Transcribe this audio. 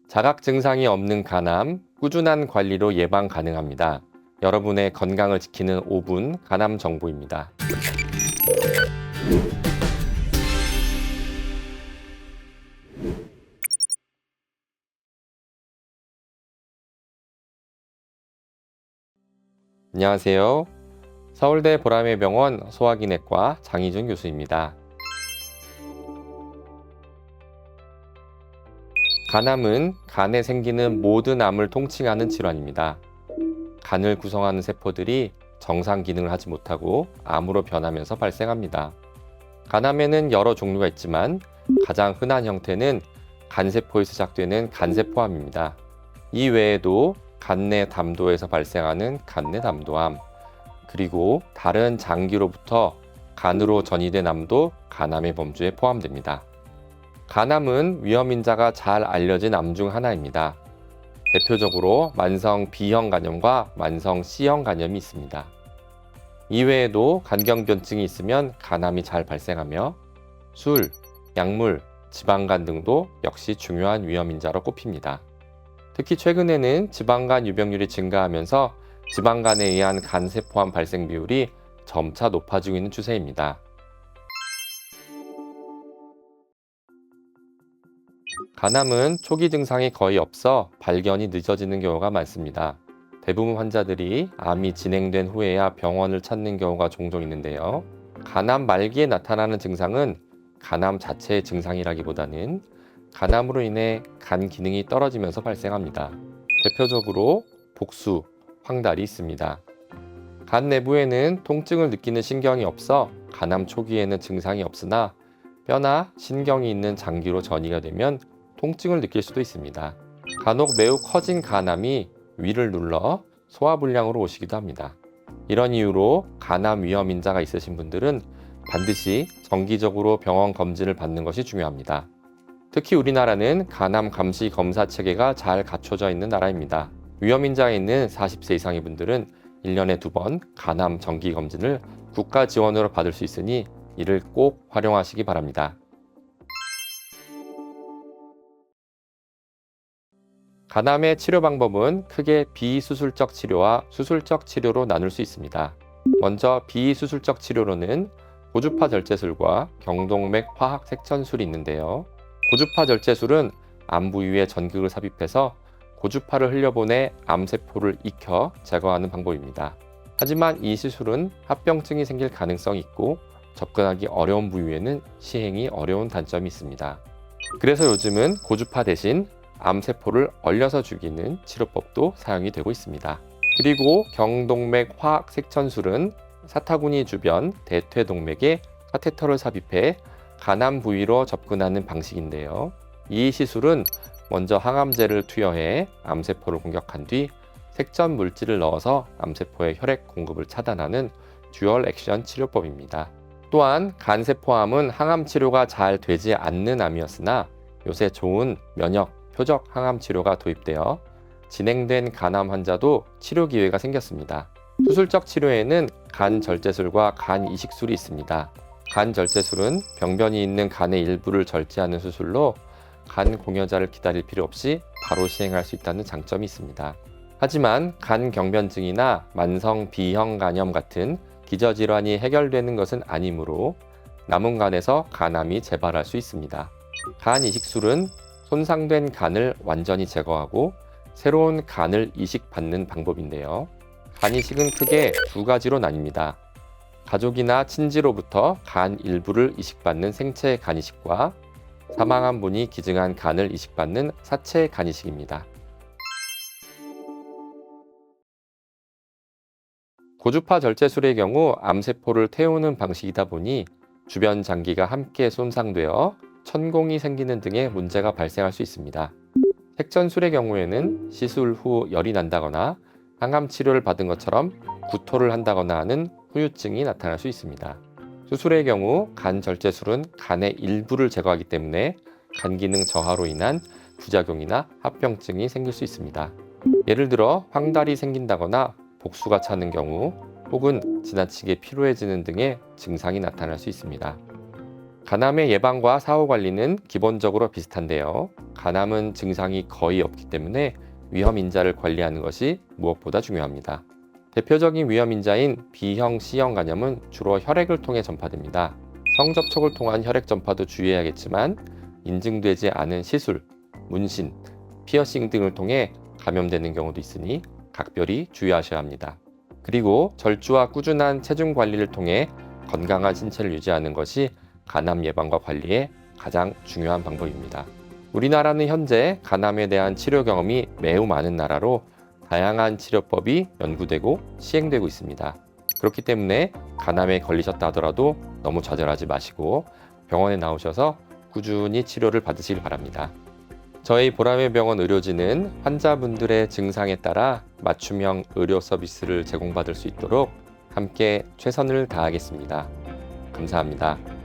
자각 증상이 없는 간암, 꾸준한 관리로 예방 가능합니다. 여러분의 건강을 지키는 5분 간암 정보입니다. 안녕하세요. 서울대 보라매 병원 소화기내과 장희준 교수입니다. 간암은 간에 생기는 모든 암을 통칭하는 질환입니다. 간을 구성하는 세포들이 정상 기능을 하지 못하고 암으로 변하면서 발생합니다. 간암에는 여러 종류가 있지만 가장 흔한 형태는 간세포에서 시작되는 간세포암입니다. 이 외에도 간내 담도에서 발생하는 간내 담도암, 그리고 다른 장기로부터 간으로 전이된 암도 간암의 범주에 포함됩니다. 간암은 위험인자가 잘 알려진 암 중 하나입니다. 대표적으로 만성 B형 간염과 만성 C형 간염이 있습니다. 이외에도 간경변증이 있으면 간암이 잘 발생하며 술, 약물, 지방간 등도 역시 중요한 위험인자로 꼽힙니다. 특히 최근에는 지방간 유병률이 증가하면서 지방간에 의한 간세포암 발생 비율이 점차 높아지고 있는 추세입니다. 간암은 초기 증상이 거의 없어 발견이 늦어지는 경우가 많습니다. 대부분 환자들이 암이 진행된 후에야 병원을 찾는 경우가 종종 있는데요. 간암 말기에 나타나는 증상은 간암 자체의 증상이라기보다는 간암으로 인해 간 기능이 떨어지면서 발생합니다. 대표적으로 복수, 황달이 있습니다. 간 내부에는 통증을 느끼는 신경이 없어 간암 초기에는 증상이 없으나 뼈나 신경이 있는 장기로 전이가 되면 통증을 느낄 수도 있습니다. 간혹 매우 커진 간암이 위를 눌러 소화불량으로 오시기도 합니다. 이런 이유로 간암 위험 인자가 있으신 분들은 반드시 정기적으로 병원 검진을 받는 것이 중요합니다. 특히 우리나라는 간암 감시 검사 체계가 잘 갖춰져 있는 나라입니다. 위험 인자가 있는 40세 이상의 분들은 1년에 2번 간암 정기 검진을 국가 지원으로 받을 수 있으니 이를 꼭 활용하시기 바랍니다. 간암의 치료 방법은 크게 비수술적 치료와 수술적 치료로 나눌 수 있습니다. 먼저 비수술적 치료로는 고주파 절제술과 경동맥 화학 색천술이 있는데요. 고주파 절제술은 암 부위에 전극을 삽입해서 고주파를 흘려보내 암세포를 익혀 제거하는 방법입니다. 하지만 이 시술은 합병증이 생길 가능성이 있고 접근하기 어려운 부위에는 시행이 어려운 단점이 있습니다. 그래서 요즘은 고주파 대신 암세포를 얼려서 죽이는 치료법도 사용이 되고 있습니다. 그리고 경동맥 화학 색천술은 사타구니 주변 대퇴동맥에 카테터를 삽입해 간암 부위로 접근하는 방식인데요. 이 시술은 먼저 항암제를 투여해 암세포를 공격한 뒤 색전 물질을 넣어서 암세포의 혈액 공급을 차단하는 듀얼 액션 치료법입니다. 또한 간세포암은 항암 치료가 잘 되지 않는 암이었으나 요새 좋은 면역, 표적 항암 치료가 도입되어 진행된 간암 환자도 치료 기회가 생겼습니다. 수술적 치료에는 간 절제술과 간 이식술이 있습니다. 간 절제술은 병변이 있는 간의 일부를 절제하는 수술로 간 공여자를 기다릴 필요 없이 바로 시행할 수 있다는 장점이 있습니다. 하지만 간 경변증이나 만성 B형 간염 같은 기저질환이 해결되는 것은 아니므로 남은 간에서 간암이 재발할 수 있습니다. 간 이식술은 손상된 간을 완전히 제거하고 새로운 간을 이식받는 방법인데요. 간 이식은 크게 두 가지로 나뉩니다. 가족이나 친지로부터 간 일부를 이식받는 생체 간 이식과 사망한 분이 기증한 간을 이식받는 사체 간 이식입니다. 고주파 절제술의 경우 암세포를 태우는 방식이다 보니 주변 장기가 함께 손상되어 천공이 생기는 등의 문제가 발생할 수 있습니다. 색전술의 경우에는 시술 후 열이 난다거나 항암 치료를 받은 것처럼 구토를 한다거나 하는 후유증이 나타날 수 있습니다. 수술의 경우 간 절제술은 간의 일부를 제거하기 때문에 간 기능 저하로 인한 부작용이나 합병증이 생길 수 있습니다. 예를 들어 황달이 생긴다거나 복수가 차는 경우 혹은 지나치게 피로해지는 등의 증상이 나타날 수 있습니다. 간암의 예방과 사후 관리는 기본적으로 비슷한데요. 간암은 증상이 거의 없기 때문에 위험 인자를 관리하는 것이 무엇보다 중요합니다. 대표적인 위험 인자인 B형, C형 간염은 주로 혈액을 통해 전파됩니다. 성접촉을 통한 혈액 전파도 주의해야겠지만 인증되지 않은 시술, 문신, 피어싱 등을 통해 감염되는 경우도 있으니 각별히 주의하셔야 합니다. 그리고 절주와 꾸준한 체중 관리를 통해 건강한 신체를 유지하는 것이 간암 예방과 관리의 가장 중요한 방법입니다. 우리나라는 현재 간암에 대한 치료 경험이 매우 많은 나라로 다양한 치료법이 연구되고 시행되고 있습니다. 그렇기 때문에 간암에 걸리셨다 하더라도 너무 좌절하지 마시고 병원에 나오셔서 꾸준히 치료를 받으시길 바랍니다. 저희 보람의 병원 의료진은 환자분들의 증상에 따라 맞춤형 의료 서비스를 제공받을 수 있도록 함께 최선을 다하겠습니다. 감사합니다.